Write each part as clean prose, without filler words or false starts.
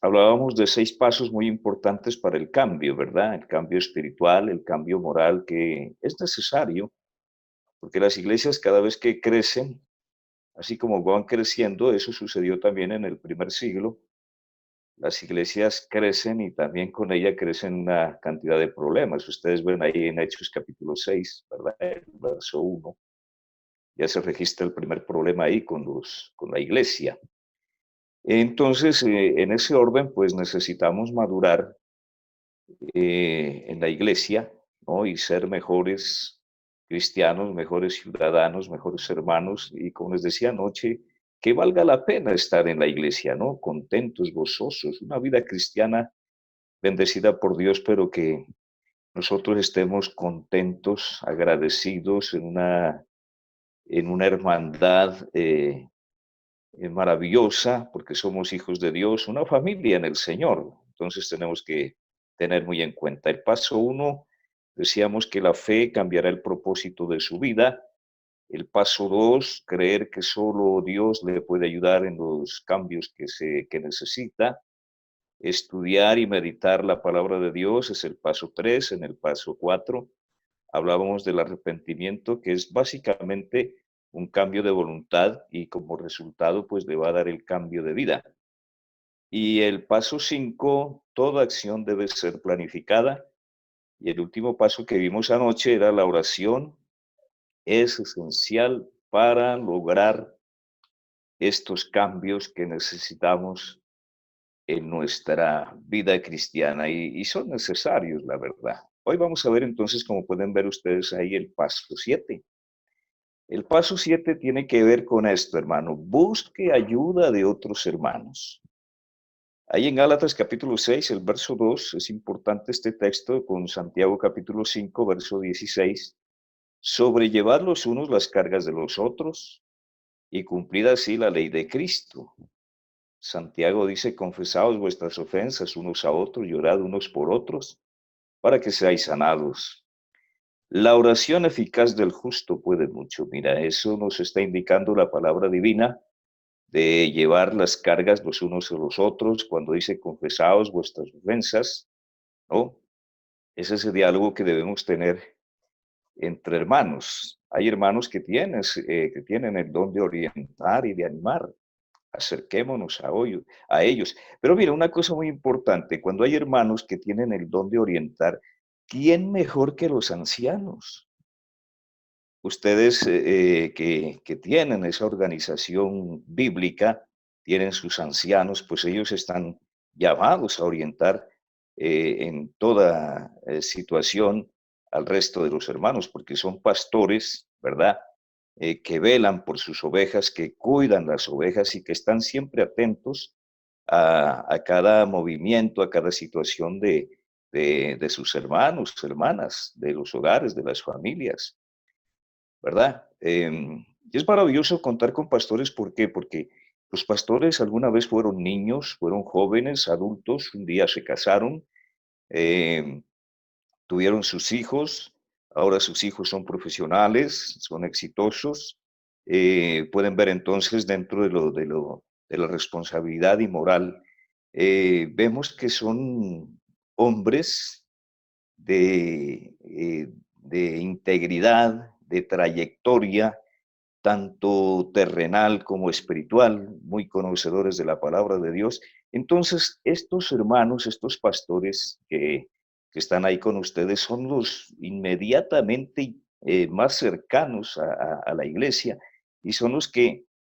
hablábamos de 6 pasos muy importantes para el cambio, ¿verdad? El cambio espiritual, el cambio moral que es necesario, porque las iglesias cada vez que crecen, así como van creciendo, eso sucedió también en el primer siglo, las iglesias crecen y también con ella crecen una cantidad de problemas. Ustedes ven ahí en Hechos capítulo 6, ¿verdad? El verso 1, ya se registra el primer problema ahí con la iglesia. Entonces, en ese orden, pues necesitamos madurar en la iglesia, ¿no? Y ser mejores cristianos, mejores ciudadanos, mejores hermanos. Y como les decía anoche, que valga la pena estar en la iglesia, ¿no? Contentos, gozosos, una vida cristiana bendecida por Dios, pero que nosotros estemos contentos, agradecidos en una hermandad maravillosa, porque somos hijos de Dios, una familia en el Señor. Entonces tenemos que tener muy en cuenta. El paso uno, decíamos que la fe cambiará el propósito de su vida. El paso dos, creer que solo Dios le puede ayudar en los cambios que necesita. Estudiar y meditar la palabra de Dios es el paso tres. En el paso cuatro, hablábamos del arrepentimiento, que es básicamente un cambio de voluntad y como resultado, pues le va a dar el cambio de vida. Y el paso 5, toda acción debe ser planificada. Y el último paso que vimos anoche era la oración. Es esencial para lograr estos cambios que necesitamos en nuestra vida cristiana y son necesarios, la verdad. Hoy vamos a ver entonces, como pueden ver ustedes ahí, el paso 7. El paso 7 tiene que ver con esto, hermano. Busque ayuda de otros hermanos. Ahí en Gálatas capítulo 6, el verso 2, es importante este texto con Santiago capítulo 5, verso 16. Sobrellevar los unos las cargas de los otros y cumplir así la ley de Cristo. Santiago dice, confesaos vuestras ofensas unos a otros, llorad unos por otros, para que seáis sanados. La oración eficaz del justo puede mucho. Mira, eso nos está indicando la palabra divina de llevar las cargas los unos a los otros, cuando dice confesaos vuestras ofensas, ¿no? Ese es el diálogo que debemos tener entre hermanos. Hay hermanos que tienen el don de orientar y de animar. Acerquémonos a ellos. Pero mira, una cosa muy importante, cuando hay hermanos que tienen el don de orientar, ¿quién mejor que los ancianos? Ustedes que tienen esa organización bíblica, tienen sus ancianos, pues ellos están llamados a orientar en toda situación al resto de los hermanos, porque son pastores, ¿verdad? Que velan por sus ovejas, que cuidan las ovejas y que están siempre atentos a cada movimiento, a cada situación de sus hermanos, hermanas, de los hogares, de las familias. ¿Verdad? Y es maravilloso contar con pastores, ¿por qué? Porque los pastores alguna vez fueron niños, fueron jóvenes, adultos, un día se casaron, em, tuvieron sus hijos, ahora sus hijos son profesionales, son exitosos, pueden ver entonces dentro de la responsabilidad y moral, vemos que son hombres de integridad, de trayectoria, tanto terrenal como espiritual, muy conocedores de la palabra de Dios. Entonces, estos hermanos, estos pastores que están ahí con ustedes son los inmediatamente más cercanos a la iglesia y son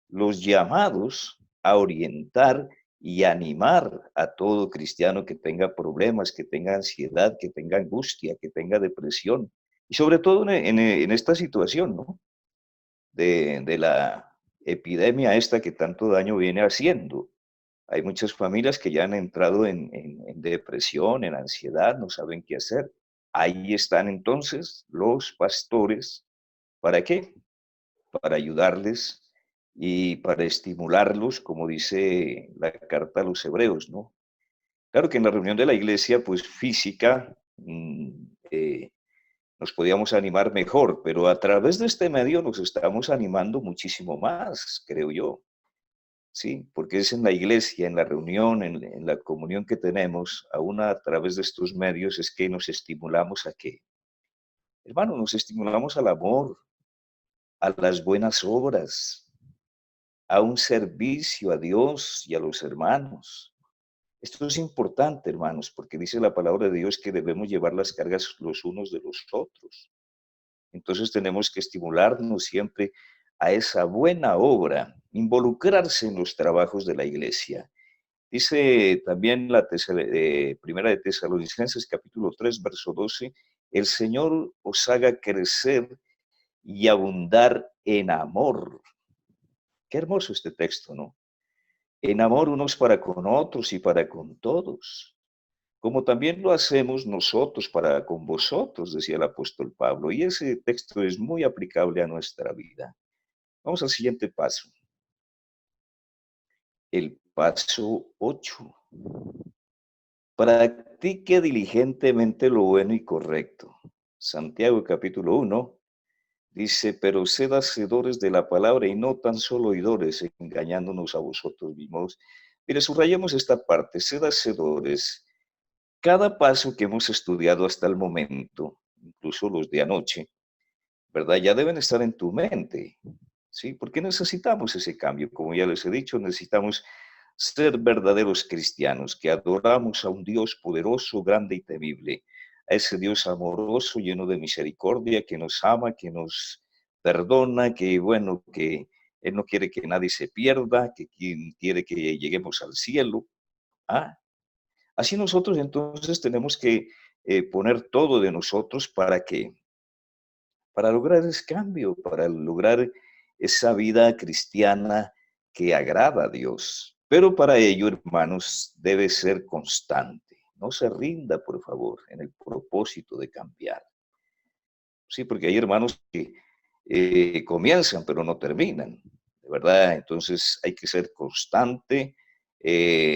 los llamados a orientar y animar a todo cristiano que tenga problemas, que tenga ansiedad, que tenga angustia, que tenga depresión. Y sobre todo en esta situación, ¿no? De la epidemia esta que tanto daño viene haciendo. Hay muchas familias que ya han entrado en depresión, en ansiedad, no saben qué hacer. Ahí están entonces los pastores. ¿Para qué? Para ayudarles y para estimularlos, como dice la carta a los hebreos, ¿no? Claro que en la reunión de la iglesia, pues física, nos podíamos animar mejor, pero a través de este medio nos estamos animando muchísimo más, creo yo. ¿sí? Porque es en la iglesia, en la reunión, en la comunión que tenemos, aún a través de estos medios, es que nos estimulamos a qué. Hermano, nos estimulamos al amor, a las buenas obras, a un servicio a Dios y a los hermanos. Esto es importante, hermanos, porque dice la palabra de Dios que debemos llevar las cargas los unos de los otros. Entonces tenemos que estimularnos siempre a esa buena obra, involucrarse en los trabajos de la iglesia. Dice también Primera de Tesalonicenses capítulo 3 verso 12, el Señor os haga crecer y abundar en amor. Qué hermoso este texto, ¿no? En amor unos para con otros y para con todos, como también lo hacemos nosotros para con vosotros, decía el apóstol Pablo. Y ese texto es muy aplicable a nuestra vida. Vamos al siguiente paso. El paso 8. Practique diligentemente lo bueno y correcto. Santiago capítulo 1 dice, pero sed hacedores de la palabra y no tan solo oidores, engañándonos a vosotros mismos. Mire, subrayemos esta parte, sed hacedores. Cada paso que hemos estudiado hasta el momento, incluso los de anoche, ¿verdad? Ya deben estar en tu mente, ¿sí? Porque necesitamos ese cambio. Como ya les he dicho, necesitamos ser verdaderos cristianos, que adoramos a un Dios poderoso, grande y temible, a ese Dios amoroso, lleno de misericordia, que nos ama, que nos perdona, que bueno, que Él no quiere que nadie se pierda, que quiere que lleguemos al cielo. Ah, así nosotros entonces tenemos que poner todo de nosotros para lograr ese cambio, para lograr esa vida cristiana que agrada a Dios. Pero para ello, hermanos, debe ser constante. No se rinda, por favor, en el propósito de cambiar. Sí, porque hay hermanos que comienzan pero no terminan, de verdad. Entonces hay que ser constante,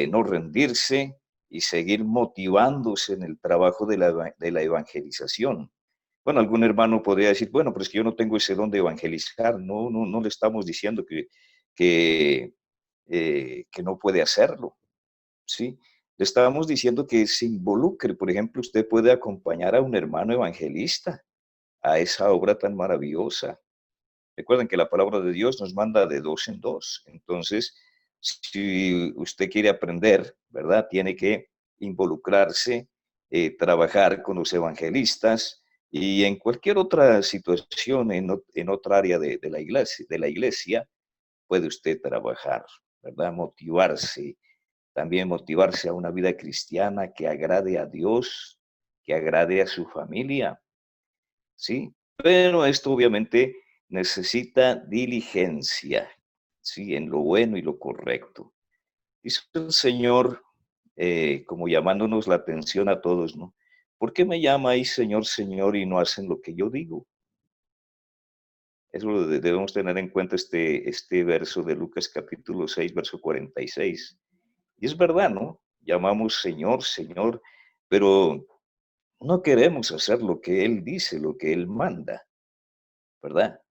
no rendirse y seguir motivándose en el trabajo de la evangelización. Bueno, algún hermano podría decir, bueno, pero es que yo no tengo ese don de evangelizar. No, no, no le estamos diciendo que, que no puede hacerlo, ¿sí? Le estábamos diciendo que se involucre. Por ejemplo, usted puede acompañar a un hermano evangelista a esa obra tan maravillosa. Recuerden que la palabra de Dios nos manda de dos en dos. Entonces, si usted quiere aprender, ¿verdad? Tiene que involucrarse, trabajar con los evangelistas y en cualquier otra situación, en otra área de la iglesia, puede usted trabajar, ¿verdad? Motivarse, también motivarse a una vida cristiana que agrade a Dios, que agrade a su familia, ¿sí? Pero esto obviamente necesita diligencia, ¿sí? En lo bueno y lo correcto. Dice el Señor, como llamándonos la atención a todos, ¿no? ¿Por qué me llamáis Señor, Señor y no hacen lo que yo digo? Eso debemos tener en cuenta este verso de Lucas capítulo 6, verso 46. Y es verdad, ¿no? Llamamos Señor, Señor, pero no queremos hacer lo que Él dice, lo que Él manda. ¿Verdad?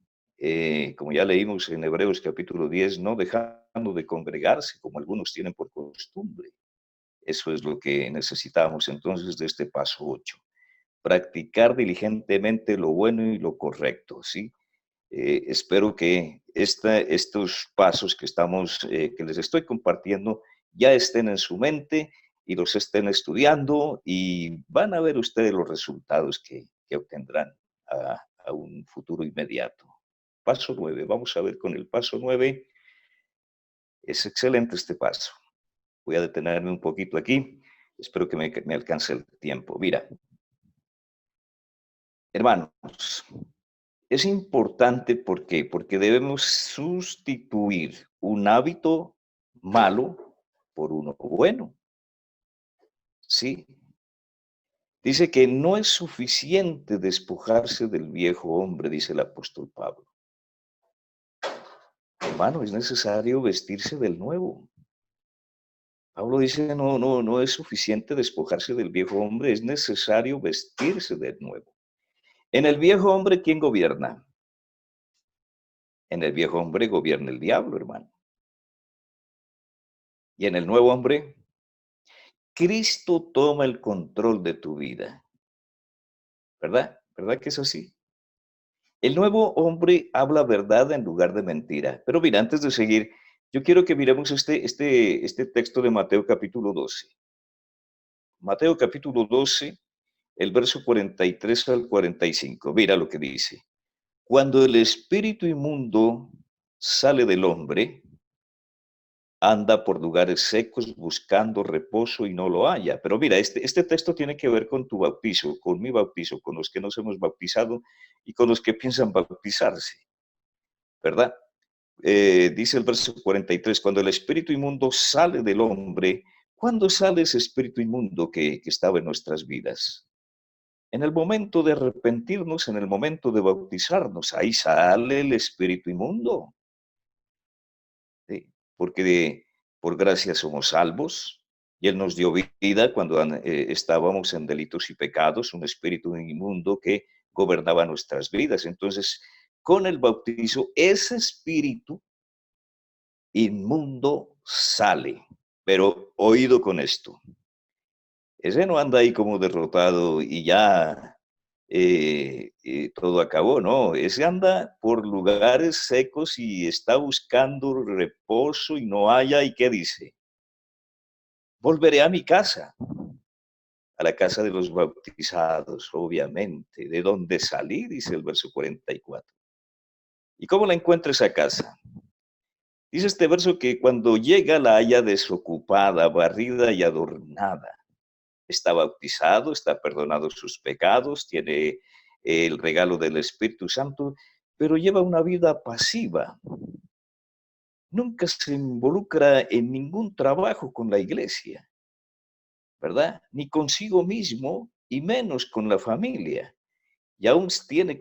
Como ya leímos en Hebreos capítulo 10, no dejando de congregarse como algunos tienen por costumbre. Eso es lo que necesitamos entonces de este paso 8. Practicar diligentemente lo bueno y lo correcto, ¿sí? Espero que estos pasos que les estoy compartiendo ya estén en su mente y los estén estudiando y van a ver ustedes los resultados que obtendrán a un futuro inmediato. Paso 9. Vamos a ver con el paso 9. Es excelente este paso. Voy a detenerme un poquito aquí. Espero que me alcance el tiempo. Mira, hermanos, es importante, ¿por qué? Porque debemos sustituir un hábito malo por uno bueno, ¿sí? Dice que no es suficiente despojarse del viejo hombre, dice el apóstol Pablo. Hermano, es necesario vestirse del nuevo. Pablo dice, no, no, no es suficiente despojarse del viejo hombre, es necesario vestirse del nuevo. En el viejo hombre, ¿quién gobierna? En el viejo hombre gobierna el diablo, hermano. Y en el nuevo hombre, Cristo toma el control de tu vida, ¿verdad? ¿Verdad que es así? El nuevo hombre habla verdad en lugar de mentira. Pero mira, antes de seguir, yo quiero que miremos este texto de Mateo capítulo 12. Mateo capítulo 12, el verso 43 al 45. Mira lo que dice. Cuando el espíritu inmundo sale del hombre, anda por lugares secos buscando reposo y no lo halla. Pero mira, este texto tiene que ver con tu bautizo, con mi bautizo, con los que nos hemos bautizado y con los que piensan bautizarse, ¿verdad? Dice el verso 43, cuando el espíritu inmundo sale del hombre, ¿cuándo sale ese espíritu inmundo que estaba en nuestras vidas? En el momento de arrepentirnos, en el momento de bautizarnos, ahí sale el espíritu inmundo. ¿Sí? Porque por gracia somos salvos y Él nos dio vida cuando estábamos en delitos y pecados, un espíritu inmundo que gobernaba nuestras vidas. Entonces, con el bautizo, ese espíritu inmundo sale. Pero oído con esto, ese no anda ahí como derrotado y ya todo acabó, no, ese anda por lugares secos y está buscando reposo y no haya, ¿y qué dice? Volveré a mi casa, a la casa de los bautizados, obviamente, de donde salí, dice el verso 44. ¿Y cómo la encuentra esa casa? Dice este verso que cuando llega la haya desocupada, barrida y adornada. Está bautizado, está perdonado sus pecados, tiene el regalo del Espíritu Santo, pero lleva una vida pasiva. Nunca se involucra en ningún trabajo con la iglesia, ¿verdad? Ni consigo mismo y menos con la familia. Y aún tiene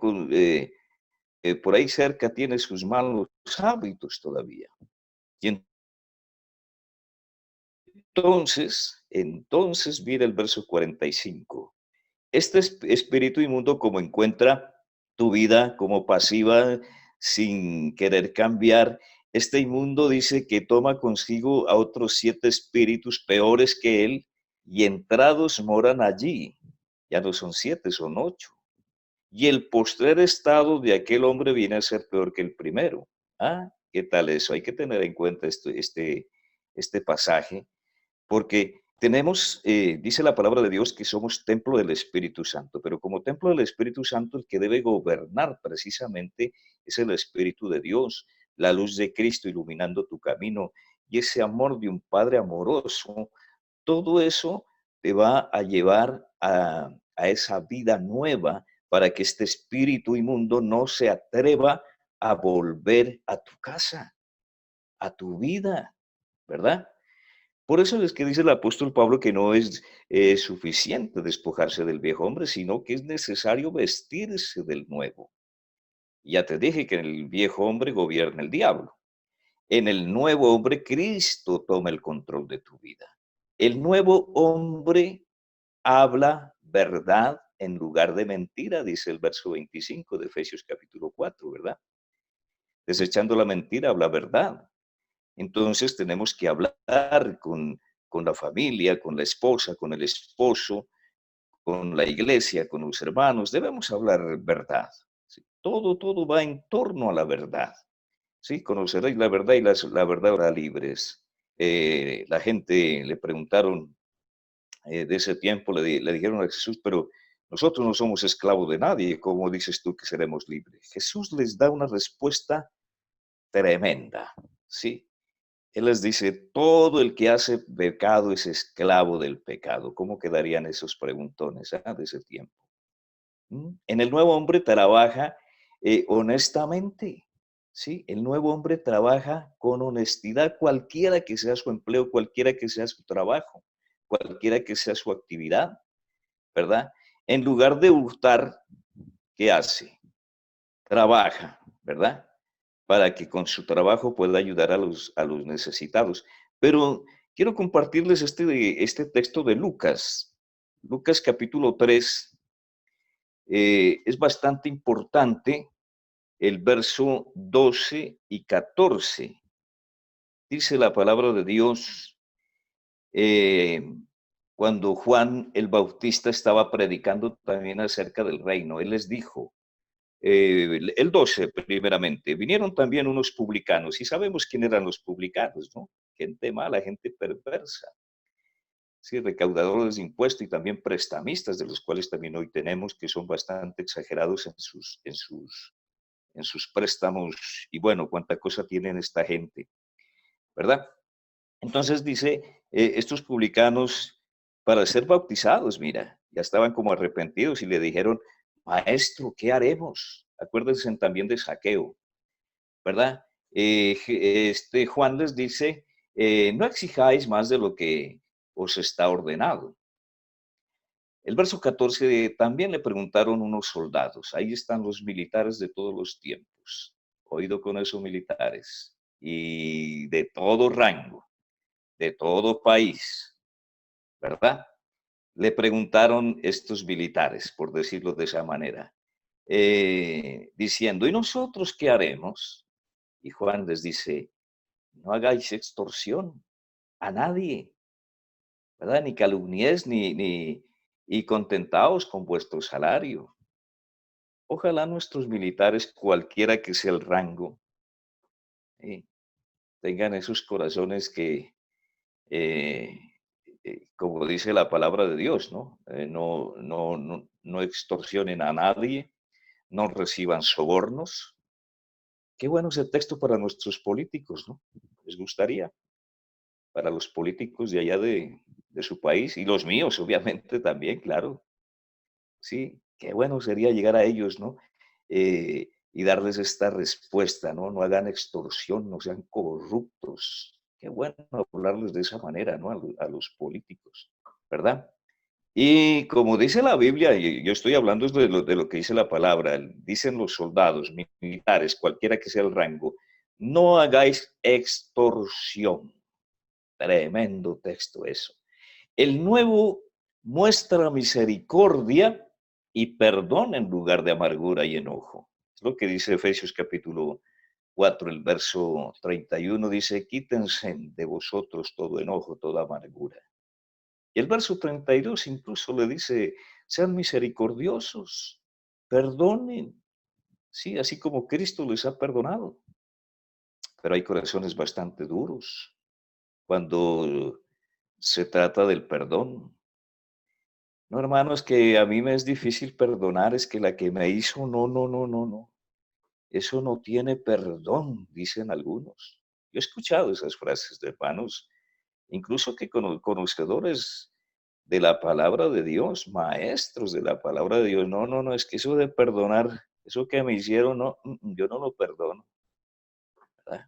por ahí cerca, tiene sus malos hábitos todavía. Y entonces mira el verso 45. Este espíritu inmundo, como encuentra tu vida como pasiva, sin querer cambiar, este inmundo dice que toma consigo a otros 7 espíritus peores que él y entrados moran allí. Ya no son 7, son 8. Y el postrer estado de aquel hombre viene a ser peor que el primero. Ah, ¿qué tal eso? Hay que tener en cuenta este pasaje porque tenemos, dice la palabra de Dios, que somos templo del Espíritu Santo, pero como templo del Espíritu Santo, el que debe gobernar precisamente es el Espíritu de Dios, la luz de Cristo iluminando tu camino y ese amor de un Padre amoroso, todo eso te va a llevar a esa vida nueva para que este espíritu inmundo no se atreva a volver a tu casa, a tu vida, ¿verdad? Por eso es que dice el apóstol Pablo que no es suficiente despojarse del viejo hombre, sino que es necesario vestirse del nuevo. Ya te dije que en el viejo hombre gobierna el diablo. En el nuevo hombre Cristo toma el control de tu vida. El nuevo hombre habla verdad en lugar de mentira, dice el verso 25 de Efesios capítulo 4, ¿verdad? Desechando la mentira, habla verdad. Entonces tenemos que hablar con la familia, con la esposa, con el esposo, con la iglesia, con los hermanos. Debemos hablar verdad. ¿Sí? Todo va en torno a la verdad. ¿Sí? Conoceréis la verdad y la verdad hará libres. La gente le preguntaron de ese tiempo, le dijeron a Jesús, pero nosotros no somos esclavos de nadie. ¿Cómo dices tú que seremos libres? Jesús les da una respuesta tremenda. ¿Sí? Él les dice, todo el que hace pecado es esclavo del pecado. ¿Cómo quedarían esos preguntones de ese tiempo? En el nuevo hombre trabaja honestamente, ¿sí? El nuevo hombre trabaja con honestidad, cualquiera que sea su empleo, cualquiera que sea su trabajo, cualquiera que sea su actividad, ¿verdad? En lugar de hurtar, ¿qué hace? Trabaja, ¿verdad? Para que con su trabajo pueda ayudar a los necesitados. Pero quiero compartirles este texto de Lucas. Lucas capítulo 3 es bastante importante el verso 12 y 14. Dice la palabra de Dios, eh, cuando Juan el Bautista estaba predicando también acerca del reino. Él les dijo, el 12 primeramente, vinieron también unos publicanos, y sabemos quién eran los publicanos, ¿no? Gente mala, gente perversa, sí, recaudadores de impuestos y también prestamistas, de los cuales también hoy tenemos, que son bastante exagerados en sus préstamos, y bueno, cuánta cosa tienen esta gente, ¿verdad? Entonces dice, estos publicanos, para ser bautizados, mira, ya estaban como arrepentidos y le dijeron, maestro, ¿qué haremos? Acuérdense también de Saqueo, ¿verdad? Este Juan les dice, no exijáis más de lo que os está ordenado. El verso 14, también le preguntaron unos soldados, ahí están los militares de todos los tiempos, oído con esos militares, y de todo rango, de todo país, ¿verdad? Le preguntaron estos militares, por decirlo de esa manera, diciendo, ¿y nosotros qué haremos? Y Juan les dice, no hagáis extorsión a nadie, ¿verdad? Ni calumnies, y contentaos con vuestro salario. Ojalá nuestros militares, cualquiera que sea el rango, ¿sí?, tengan esos corazones que, eh, como dice la palabra de Dios, ¿no? No extorsionen a nadie, no reciban sobornos. Qué bueno ese texto para nuestros políticos, ¿no? Les gustaría, para los políticos de allá de su país y los míos, obviamente, también, claro. Sí, qué bueno sería llegar a ellos, ¿no? Y darles esta respuesta, ¿no? No hagan extorsión, no sean corruptos. Qué bueno hablarles de esa manera, ¿no? A los políticos, ¿verdad? Y como dice la Biblia, y yo estoy hablando de lo que dice la palabra, dicen los soldados, militares, cualquiera que sea el rango, no hagáis extorsión. Tremendo texto eso. El nuevo muestra misericordia y perdón en lugar de amargura y enojo. Es lo que dice Efesios capítulo 4, el verso 31, dice, quítense de vosotros todo enojo, toda amargura. Y el verso 32 incluso le dice, sean misericordiosos, perdonen, sí, así como Cristo les ha perdonado. Pero hay corazones bastante duros cuando se trata del perdón. No, hermano, es que a mí me es difícil perdonar, es que la que me hizo, no, no, no, no, no. Eso no tiene perdón, dicen algunos. Yo he escuchado esas frases de hermanos, incluso que conocedores de la palabra de Dios, maestros de la palabra de Dios. No, no, no, es que eso de perdonar, eso que me hicieron, no, yo no lo perdono, ¿verdad?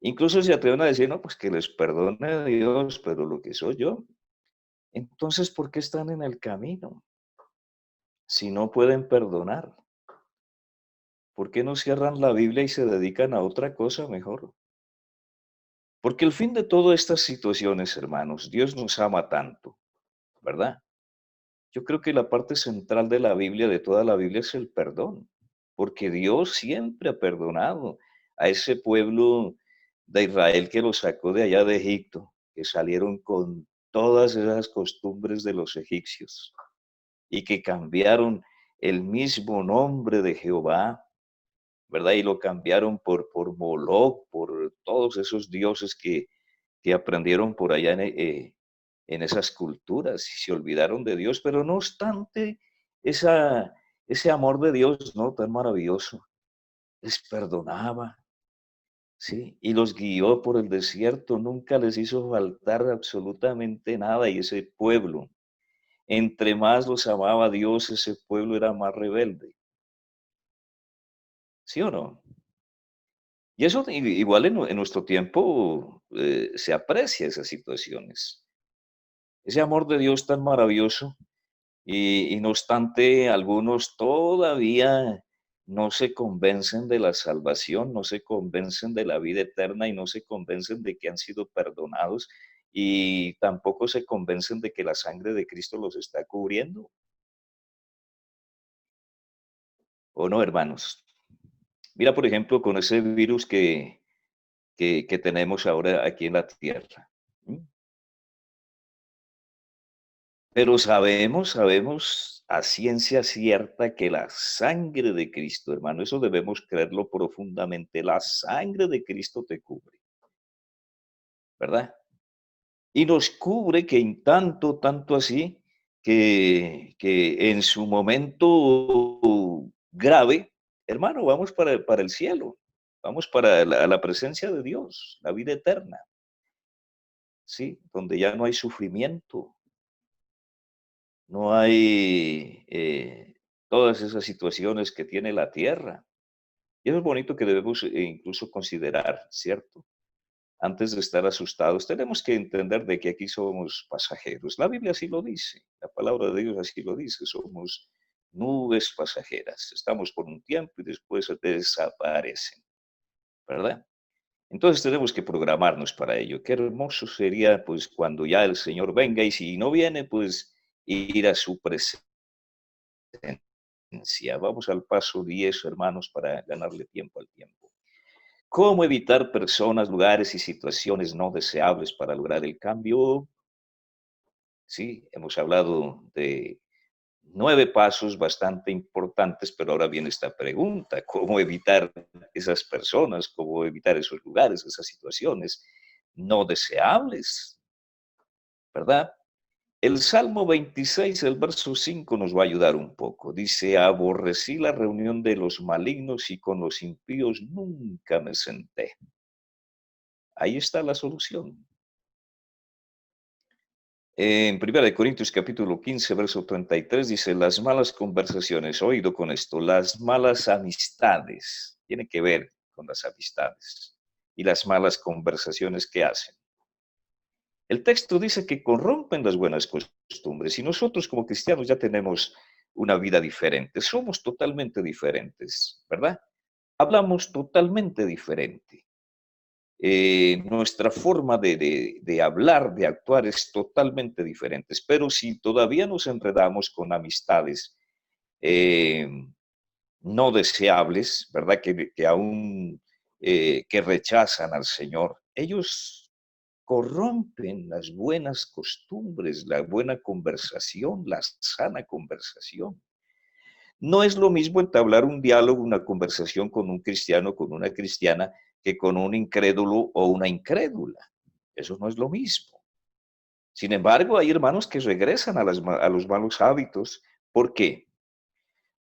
Incluso se atreven a decir, no, pues que les perdone Dios, pero lo que soy yo. Entonces, ¿por qué están en el camino si no pueden perdonar? ¿Por qué no cierran la Biblia y se dedican a otra cosa mejor? Porque el fin de todas estas situaciones, hermanos, Dios nos ama tanto, ¿verdad? Yo creo que la parte central de la Biblia, de toda la Biblia, es el perdón, porque Dios siempre ha perdonado a ese pueblo de Israel que lo sacó de allá de Egipto, que salieron con todas esas costumbres de los egipcios y que cambiaron el mismo nombre de Jehová, ¿verdad? Y lo cambiaron por Moloc, por todos esos dioses que aprendieron por allá en esas culturas y se olvidaron de Dios, pero no obstante, esa, ese amor de Dios, ¿no? Tan maravilloso, les perdonaba, ¿sí? Y los guió por el desierto, nunca les hizo faltar absolutamente nada y ese pueblo, entre más los amaba Dios, ese pueblo era más rebelde, ¿sí o no? Y eso igual en nuestro tiempo se aprecia esas situaciones. Ese amor de Dios tan maravilloso y no obstante algunos todavía no se convencen de la salvación, no se convencen de la vida eterna y no se convencen de que han sido perdonados y tampoco se convencen de que la sangre de Cristo los está cubriendo. ¿O no, hermanos? Mira, por ejemplo, con ese virus que tenemos ahora aquí en la tierra. ¿M? Pero sabemos a ciencia cierta que la sangre de Cristo, hermano, eso debemos creerlo profundamente, la sangre de Cristo te cubre, ¿verdad? Y nos cubre que en tanto, tanto así, que en su momento grave, hermano, vamos para el cielo, vamos para la presencia de Dios, la vida eterna, ¿sí? Donde ya no hay sufrimiento, no hay todas esas situaciones que tiene la tierra. Y eso es bonito que debemos incluso considerar, ¿cierto? Antes de estar asustados, tenemos que entender de que aquí somos pasajeros. La Biblia así lo dice, la palabra de Dios así lo dice, somos nubes pasajeras. Estamos por un tiempo y después desaparecen, ¿verdad? Entonces tenemos que programarnos para ello. Qué hermoso sería, pues, cuando ya el Señor venga y si no viene, pues, ir a su presencia. Vamos al paso 10, hermanos, para ganarle tiempo al tiempo. ¿Cómo evitar personas, lugares y situaciones no deseables para lograr el cambio? Sí, hemos hablado de 9 pasos bastante importantes, pero ahora viene esta pregunta, ¿cómo evitar esas personas, cómo evitar esos lugares, esas situaciones no deseables? ¿Verdad? El Salmo 26, el verso 5 nos va a ayudar un poco. Dice, aborrecí la reunión de los malignos y con los impíos nunca me senté. Ahí está la solución. En 1 Corintios capítulo 15, verso 33 dice, las malas conversaciones, oído con esto, las malas amistades, tiene que ver con las amistades y las malas conversaciones que hacen. El texto dice que corrompen las buenas costumbres y nosotros como cristianos ya tenemos una vida diferente, somos totalmente diferentes, ¿verdad? Hablamos totalmente diferente. Nuestra forma de hablar, de actuar es totalmente diferente. Pero si todavía nos enredamos con amistades eh, no deseables, ¿verdad? Que aún que rechazan al Señor, ellos corrompen las buenas costumbres, la buena conversación, la sana conversación. No es lo mismo entablar un diálogo, una conversación con un cristiano, con una cristiana, que con un incrédulo o una incrédula. Eso no es lo mismo. Sin embargo, hay hermanos que regresan a los malos hábitos. ¿Por qué?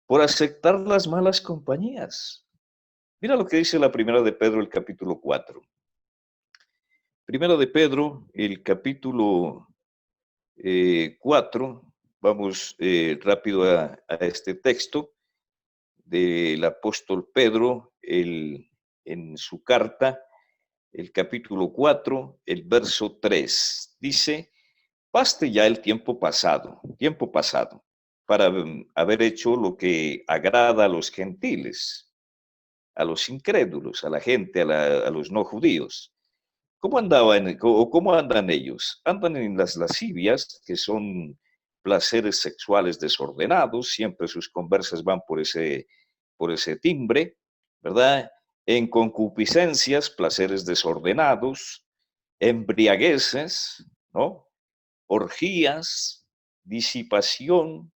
Por aceptar las malas compañías. Mira lo que dice la primera de Pedro, el capítulo 4. Primera de Pedro, el capítulo 4. Vamos rápido a este texto del apóstol Pedro en su carta, el capítulo 4, el verso 3. Dice, baste ya el tiempo pasado, para haber hecho lo que agrada a los gentiles, a los incrédulos, a la gente, a los no judíos. ¿Cómo andaban o cómo andan ellos? Andan en las lascivias, que son placeres sexuales desordenados, siempre sus conversas van por ese timbre, ¿verdad? En concupiscencias, placeres desordenados, embriagueces, ¿no? Orgías, disipación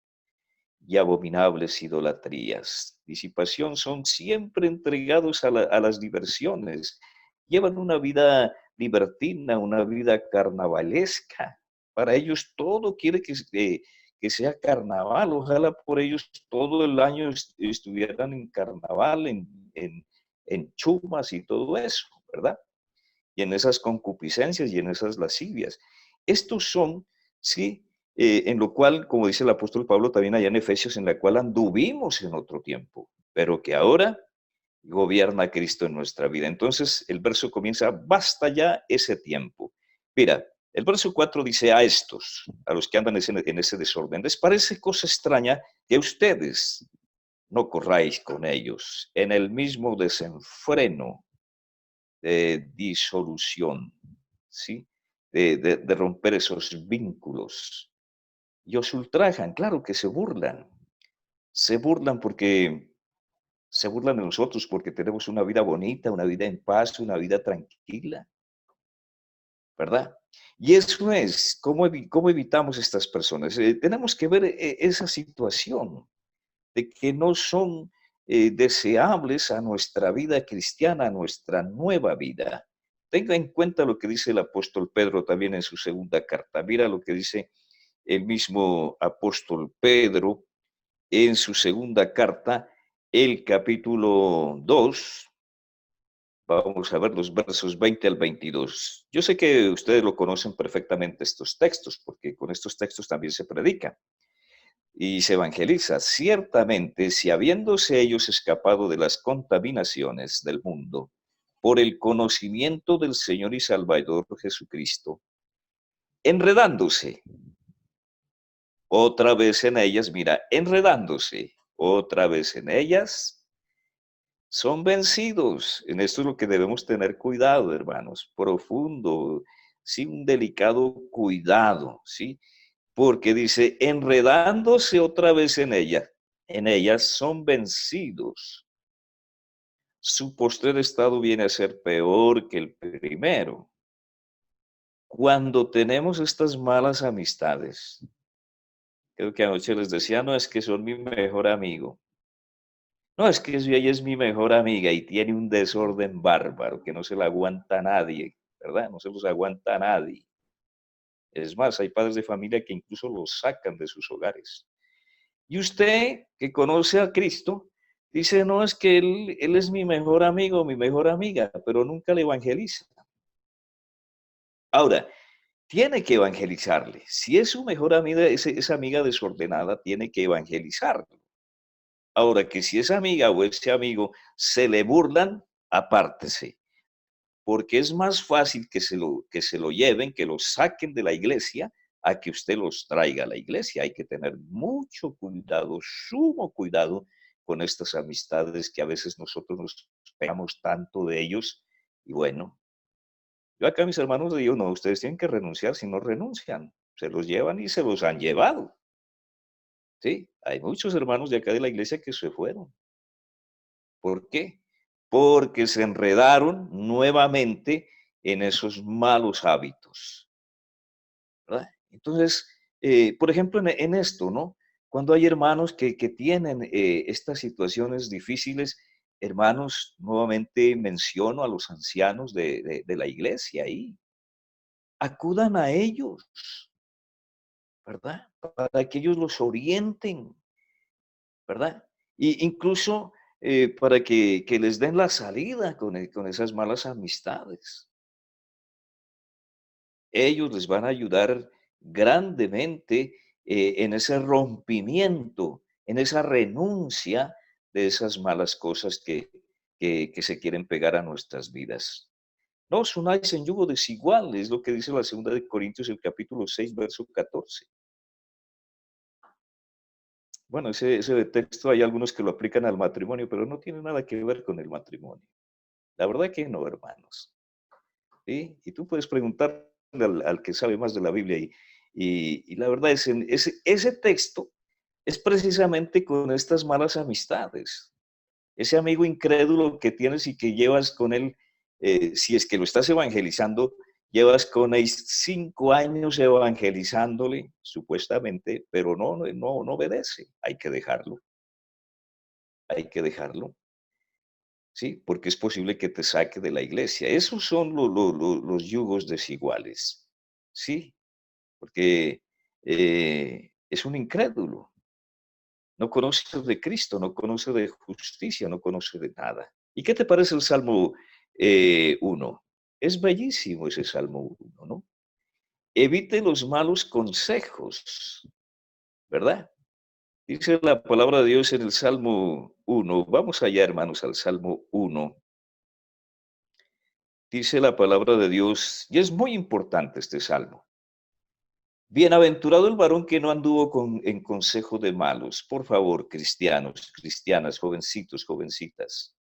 y abominables idolatrías. Disipación son siempre entregados a las diversiones, llevan una vida libertina, una vida carnavalesca. Para ellos todo quiere que sea carnaval. Ojalá por ellos todo el año estuvieran en carnaval, en chumas y todo eso, ¿verdad? Y en esas concupiscencias y en esas lascivias. Estos son, sí, en lo cual, como dice el apóstol Pablo también allá en Efesios, en la cual anduvimos en otro tiempo, pero que ahora gobierna Cristo en nuestra vida. Entonces el verso comienza, basta ya ese tiempo. Mira, el verso 4 dice a estos, a los que andan en ese desorden, les parece cosa extraña que ustedes no corráis con ellos en el mismo desenfreno de disolución, ¿sí? De romper esos vínculos. Y os ultrajan, claro que se burlan porque se burlan de nosotros porque tenemos una vida bonita, una vida en paz, una vida tranquila. ¿verdad? Y eso es, ¿cómo evitamos estas personas? Tenemos que ver esa situación de que no son deseables a nuestra vida cristiana, a nuestra nueva vida. Tenga en cuenta lo que dice el apóstol Pedro también en su segunda carta. Mira lo que dice el mismo apóstol Pedro en su segunda carta, el capítulo 2. Vamos a ver los versos 20 al 22. Yo sé que ustedes lo conocen perfectamente estos textos, porque con estos textos también se predica y se evangeliza. Ciertamente, si habiéndose ellos escapado de las contaminaciones del mundo por el conocimiento del Señor y Salvador Jesucristo, enredándose otra vez en ellas, mira, enredándose otra vez en ellas, son vencidos. En esto es lo que debemos tener cuidado, hermanos, profundo, sí, un delicado cuidado, ¿sí? Porque dice, enredándose otra vez en ellas son vencidos. Su postrer estado viene a ser peor que el primero. Cuando tenemos estas malas amistades, creo que anoche les decía, no es que son mi mejor amigo. No, es que ella es mi mejor amiga y tiene un desorden bárbaro que no se la aguanta a nadie, ¿verdad? No se los aguanta a nadie. Es más, hay padres de familia que incluso los sacan de sus hogares. Y usted, que conoce a Cristo, dice, no, es que él es mi mejor amigo, mi mejor amiga, pero nunca le evangeliza. Ahora, tiene que evangelizarle. Si es su mejor amiga, esa amiga desordenada, tiene que evangelizarle. Ahora, que si esa amiga o ese amigo se le burlan, apártese, porque es más fácil que se lo lleven, que lo saquen de la iglesia, a que usted los traiga a la iglesia. Hay que tener mucho cuidado, sumo cuidado con estas amistades que a veces nosotros nos pegamos tanto de ellos. Y bueno, yo acá a mis hermanos les digo, no, ustedes tienen que renunciar, si no renuncian, se los llevan y se los han llevado. Sí, hay muchos hermanos de acá de la iglesia que se fueron. ¿Por qué? Porque se enredaron nuevamente en esos malos hábitos, ¿verdad? Entonces, por ejemplo, en esto, ¿no? Cuando hay hermanos que tienen estas situaciones difíciles, hermanos, nuevamente menciono a los ancianos de la iglesia ahí. Acudan a ellos, ¿verdad? Para que ellos los orienten, ¿verdad? Y incluso para que les den la salida con esas malas amistades. Ellos les van a ayudar grandemente en ese rompimiento, en esa renuncia de esas malas cosas que se quieren pegar a nuestras vidas. No os unáis en yugo desigual, es lo que dice la segunda de Corintios, el capítulo 6, verso 14. Bueno, ese texto hay algunos que lo aplican al matrimonio, pero no tiene nada que ver con el matrimonio. La verdad que no, hermanos. ¿Sí? Y tú puedes preguntarle al que sabe más de la Biblia y la verdad es, ese texto es precisamente con estas malas amistades. Ese amigo incrédulo que tienes y que llevas con él, si es que lo estás evangelizando, llevas con él 5 años evangelizándole, supuestamente, pero no obedece. Hay que dejarlo, ¿sí? Porque es posible que te saque de la iglesia. Esos son los yugos desiguales, ¿sí? Porque es un incrédulo, no conoce de Cristo, no conoce de justicia, no conoce de nada. ¿Y qué te parece el Salmo 1? Es bellísimo ese Salmo 1, ¿no? Evite los malos consejos, ¿verdad? Dice la palabra de Dios en el Salmo 1. Vamos allá, hermanos, al Salmo 1. Dice la palabra de Dios, y es muy importante este salmo. Bienaventurado el varón que no anduvo en consejo de malos. Por favor, cristianos, cristianas, jovencitos, jovencitas,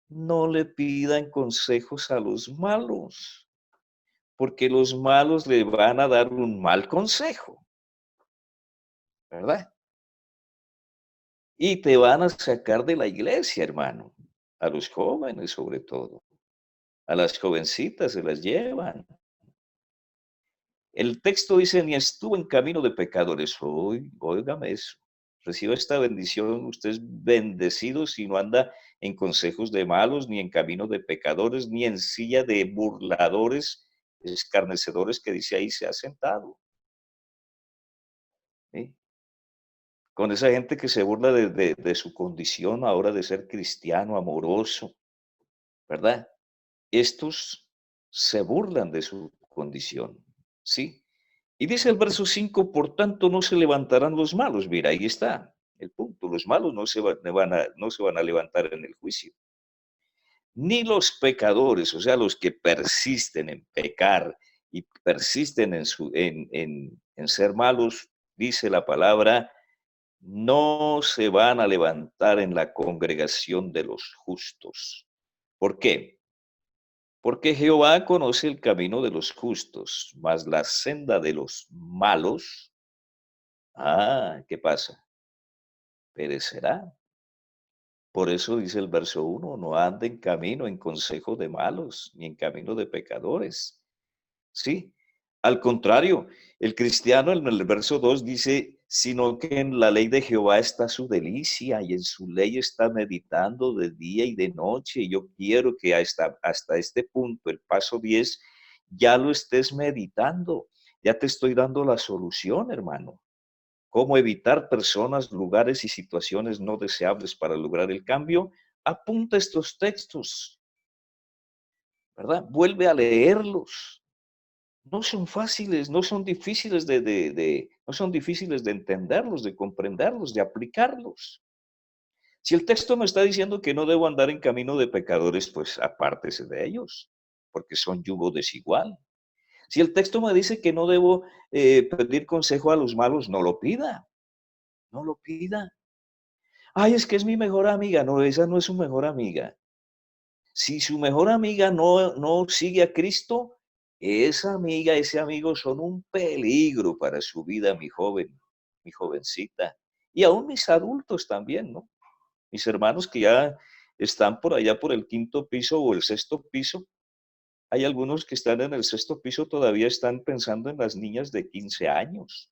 no le pidan consejos a los malos, porque los malos le van a dar un mal consejo, ¿verdad? Y te van a sacar de la iglesia, hermano, a los jóvenes sobre todo, a las jovencitas se las llevan. El texto dice, ni estuvo en camino de pecadores. Óigame eso. Reciba esta bendición, usted es bendecido si no anda en consejos de malos, ni en camino de pecadores, ni en silla de burladores, escarnecedores que dice ahí se ha sentado. ¿Sí? Con esa gente que se burla de su condición ahora de ser cristiano, amoroso, ¿verdad? Estos se burlan de su condición, ¿sí? Y dice el verso 5, por tanto no se levantarán los malos. Mira, ahí está el punto. Los malos no se van a levantar en el juicio. Ni los pecadores, o sea, los que persisten en pecar y persisten en ser malos, dice la palabra, no se van a levantar en la congregación de los justos. ¿Por qué? Porque Jehová conoce el camino de los justos, mas la senda de los malos, ¿qué pasa? Perecerá. Por eso dice el verso 1, no ande en camino, en consejo de malos, ni en camino de pecadores. Sí, al contrario, el cristiano en el verso 2 dice, sino que en la ley de Jehová está su delicia y en su ley está meditando de día y de noche. Y yo quiero que hasta este punto, el paso 10, ya lo estés meditando. Ya te estoy dando la solución, hermano. Cómo evitar personas, lugares y situaciones no deseables para lograr el cambio. Apunta estos textos, ¿verdad? Vuelve a leerlos. No son fáciles, no son difíciles no son difíciles de entenderlos, de comprenderlos, de aplicarlos. Si el texto me está diciendo que no debo andar en camino de pecadores, pues apártese de ellos, porque son yugo desigual. Si el texto me dice que no debo pedir consejo a los malos, no lo pida, no lo pida. Ay, es que es mi mejor amiga. No, esa no es su mejor amiga. Si su mejor amiga no sigue a Cristo, esa amiga, ese amigo son un peligro para su vida, mi joven, mi jovencita. Y aún mis adultos también, ¿no? Mis hermanos que ya están por allá por el quinto piso o el sexto piso. Hay algunos que están en el sexto piso, todavía están pensando en las niñas de 15 años.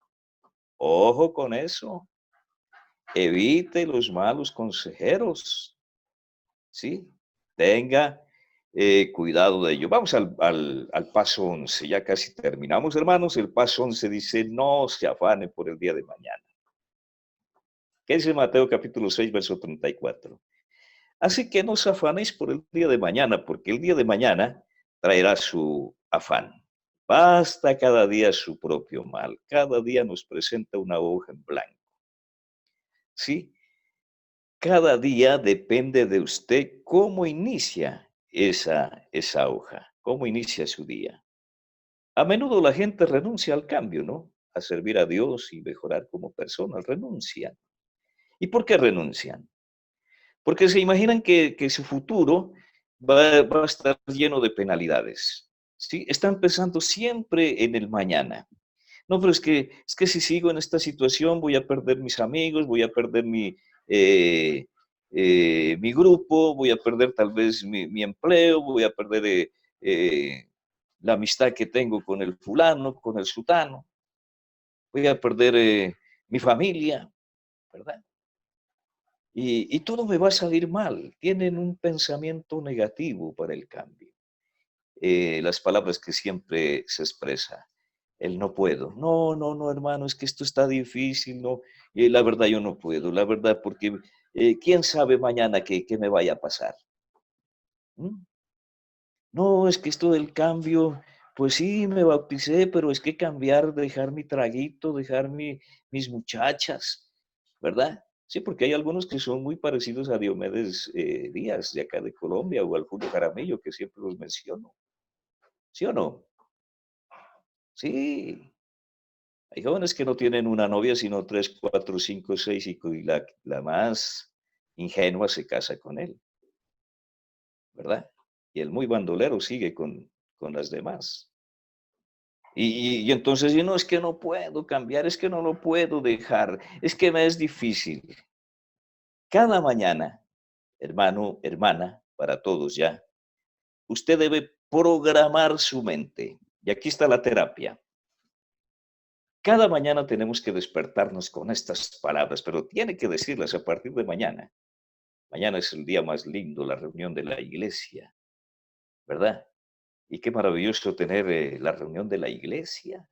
Ojo con eso. Evite los malos consejeros. ¿Sí? Tenga cuidado de ello. Vamos al paso 11, ya casi terminamos, hermanos. El paso 11 dice, no se afane por el día de mañana. ¿Qué dice Mateo capítulo 6, verso 34? Así que no os afanéis por el día de mañana, porque el día de mañana traerá su afán. Basta cada día su propio mal. Cada día nos presenta una hoja en blanco. ¿Sí? Cada día depende de usted cómo inicia esa hoja, cómo inicia su día. A menudo la gente renuncia al cambio, ¿no? A servir a Dios y mejorar como personas, renuncian. ¿Y por qué renuncian? Porque se imaginan que su futuro va a estar lleno de penalidades, ¿sí? Están pensando siempre en el mañana. No, pero es que si sigo en esta situación voy a perder mis amigos, voy a perder eh, mi grupo, voy a perder tal vez mi empleo, voy a perder la amistad que tengo con el fulano, con el sutano, voy a perder mi familia, ¿verdad? Y todo me va a salir mal. Tienen un pensamiento negativo para el cambio. Las palabras que siempre se expresa. El no puedo. No, no, no, hermano, es que esto está difícil, no. La verdad yo no puedo, la verdad, porque quién sabe mañana qué me vaya a pasar. ¿Mm? No, es que esto del cambio, pues sí, me bauticé, pero es que cambiar, dejar mi traguito, dejar mis muchachas, ¿verdad? Sí, porque hay algunos que son muy parecidos a Diomedes Díaz, de acá de Colombia, o al Julio Jaramillo, que siempre los menciono. ¿Sí o no? Sí, hay jóvenes que no tienen una novia, sino tres, cuatro, cinco, seis, y la más ingenua se casa con él, ¿verdad? Y el muy bandolero sigue con las demás. Y entonces, no, es que no puedo cambiar, es que no lo puedo dejar, es que me es difícil. Cada mañana, hermano, hermana, para todos ya, usted debe programar su mente. Y aquí está la terapia. cada mañana tenemos que despertarnos con estas palabras, pero tiene que decirlas a partir de mañana. Mañana es el día más lindo, la reunión de la iglesia, ¿verdad? Y qué maravilloso tener la reunión de la iglesia.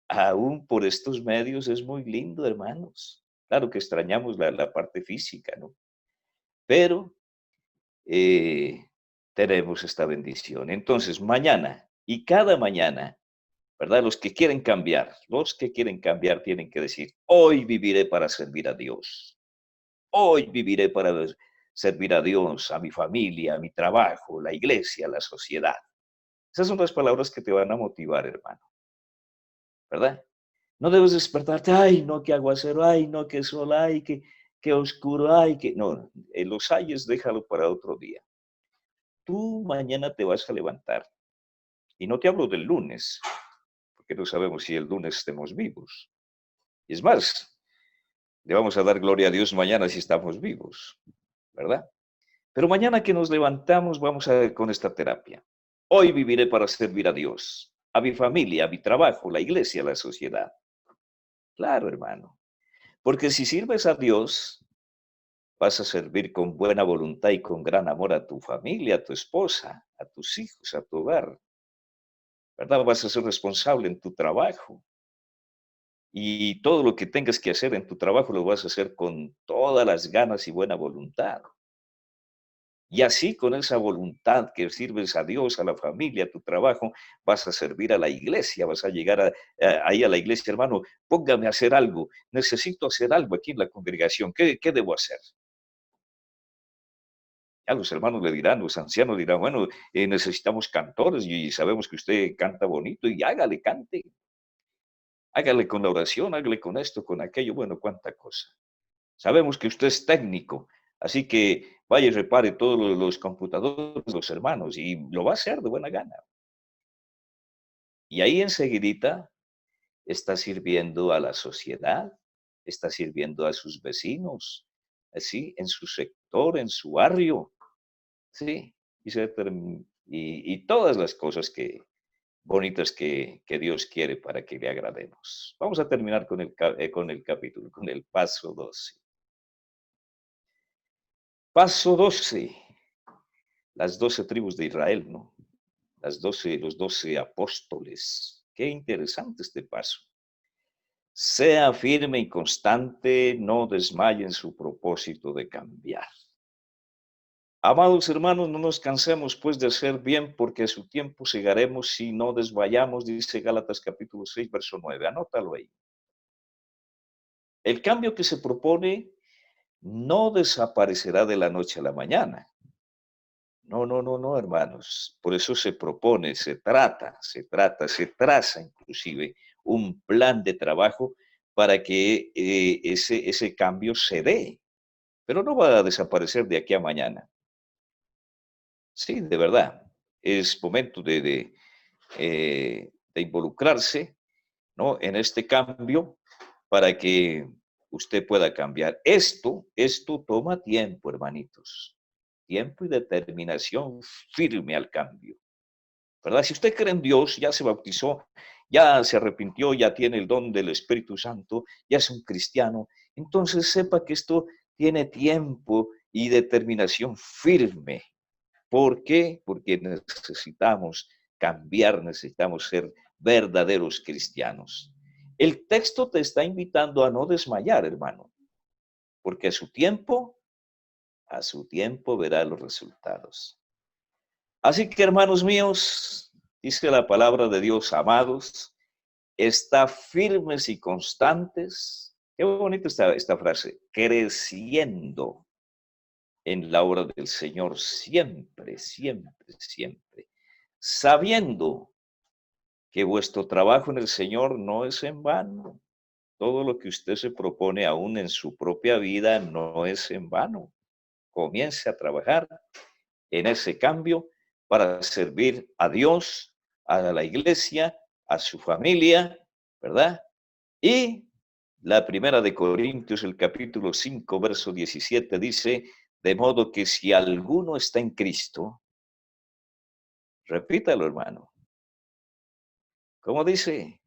Aún por estos medios es muy lindo, hermanos. Claro que extrañamos la parte física, ¿no? Pero eh, tenemos esta bendición. Entonces, mañana y cada mañana, ¿verdad? Los que quieren cambiar tienen que decir, hoy viviré para servir a Dios. Hoy viviré para servir a Dios, a mi familia, a mi trabajo, la iglesia, la sociedad. Esas son las palabras que te van a motivar, hermano, ¿verdad? No debes despertarte, ay, no, qué aguacero, ay, no, qué sol, ay, qué oscuro, ay, que... No, los ayes déjalo para otro día. Tú mañana te vas a levantar. Y no te hablo del lunes, porque no sabemos si el lunes estemos vivos. Y es más, le vamos a dar gloria a Dios mañana si estamos vivos, ¿verdad? Pero mañana que nos levantamos vamos a con esta terapia. Hoy viviré para servir a Dios, a mi familia, a mi trabajo, la iglesia, la sociedad. Claro, hermano. Porque si sirves a Dios, vas a servir con buena voluntad y con gran amor a tu familia, a tu esposa, a tus hijos, a tu hogar, ¿verdad? Vas a ser responsable en tu trabajo y todo lo que tengas que hacer en tu trabajo lo vas a hacer con todas las ganas y buena voluntad. Y así con esa voluntad que sirves a Dios, a la familia, a tu trabajo, vas a servir a la iglesia, vas a llegar ahí a la iglesia, hermano, póngame a hacer algo, necesito hacer algo aquí en la congregación, ¿qué debo hacer? Ya los hermanos le dirán, los ancianos dirán, bueno, necesitamos cantores y sabemos que usted canta bonito y hágale, cante, hágale con la oración, hágale con esto, con aquello, bueno, cuánta cosa. Sabemos que usted es técnico, así que vaya y repare todos los computadores, de los hermanos, y lo va a hacer de buena gana. Y ahí enseguidita está sirviendo a la sociedad, está sirviendo a sus vecinos, así, en su sector, en su barrio, sí, y todas las cosas bonitas que Dios quiere para que le agrademos. Vamos a terminar con el capítulo, con el paso 12. Paso 12, las 12 tribus de Israel, ¿no? Los 12 apóstoles. Qué interesante este paso. Sea firme y constante, no desmaye en su propósito de cambiar. Amados hermanos, no nos cansemos pues de hacer bien, porque a su tiempo segaremos si no desmayamos, dice Gálatas capítulo 6, verso 9. Anótalo ahí. El cambio que se propone no desaparecerá de la noche a la mañana. No, no, no, no, hermanos. Por eso se propone, se traza inclusive un plan de trabajo para que ese cambio se dé, pero no va a desaparecer de aquí a mañana. Sí, de verdad, es momento de involucrarse, ¿no? En este cambio para que usted pueda cambiar. Esto toma tiempo, hermanitos. Tiempo y determinación firme al cambio, ¿verdad? Si usted cree en Dios, ya se bautizó, ya se arrepintió, ya tiene el don del Espíritu Santo, ya es un cristiano, entonces sepa que esto tiene tiempo y determinación firme. ¿Por qué? Porque necesitamos cambiar, necesitamos ser verdaderos cristianos. El texto te está invitando a no desmayar, hermano, porque a su tiempo verá los resultados. Así que, hermanos míos, dice la palabra de Dios, amados, está firmes y constantes. Qué bonita esta frase, creciendo en la obra del Señor siempre, siempre, siempre, sabiendo que vuestro trabajo en el Señor no es en vano. Todo lo que usted se propone aún en su propia vida no es en vano. Comience a trabajar en ese cambio para servir a Dios, a la iglesia, a su familia, ¿verdad? Y la primera de Corintios, el capítulo 5, verso 17 dice, de modo que si alguno está en Cristo, repítalo, hermano. ¿Cómo dice?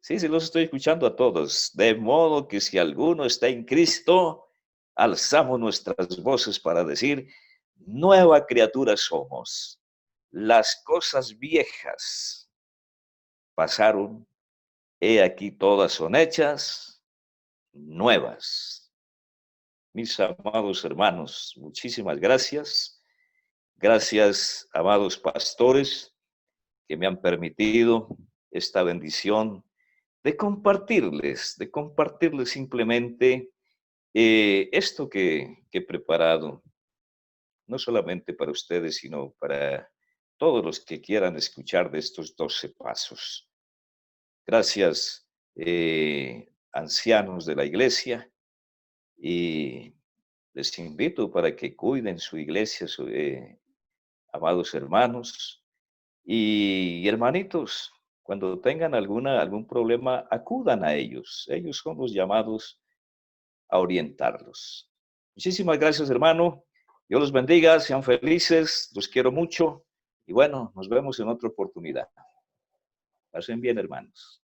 Sí, sí, los estoy escuchando a todos. De modo que si alguno está en Cristo, alzamos nuestras voces para decir, nueva criatura somos. Las cosas viejas pasaron, he aquí todas son hechas nuevas. Mis amados hermanos, muchísimas gracias. Gracias, amados pastores, que me han permitido esta bendición de compartirles simplemente esto que he preparado, no solamente para ustedes, sino para todos los que quieran escuchar de estos 12 pasos. Gracias, ancianos de la iglesia, y les invito para que cuiden su iglesia, amados hermanos y hermanitos. Cuando tengan algún problema, acudan a ellos. Ellos son los llamados a orientarlos. Muchísimas gracias, hermano. Dios los bendiga, sean felices, los quiero mucho y bueno, nos vemos en otra oportunidad. Pasen bien, hermanos.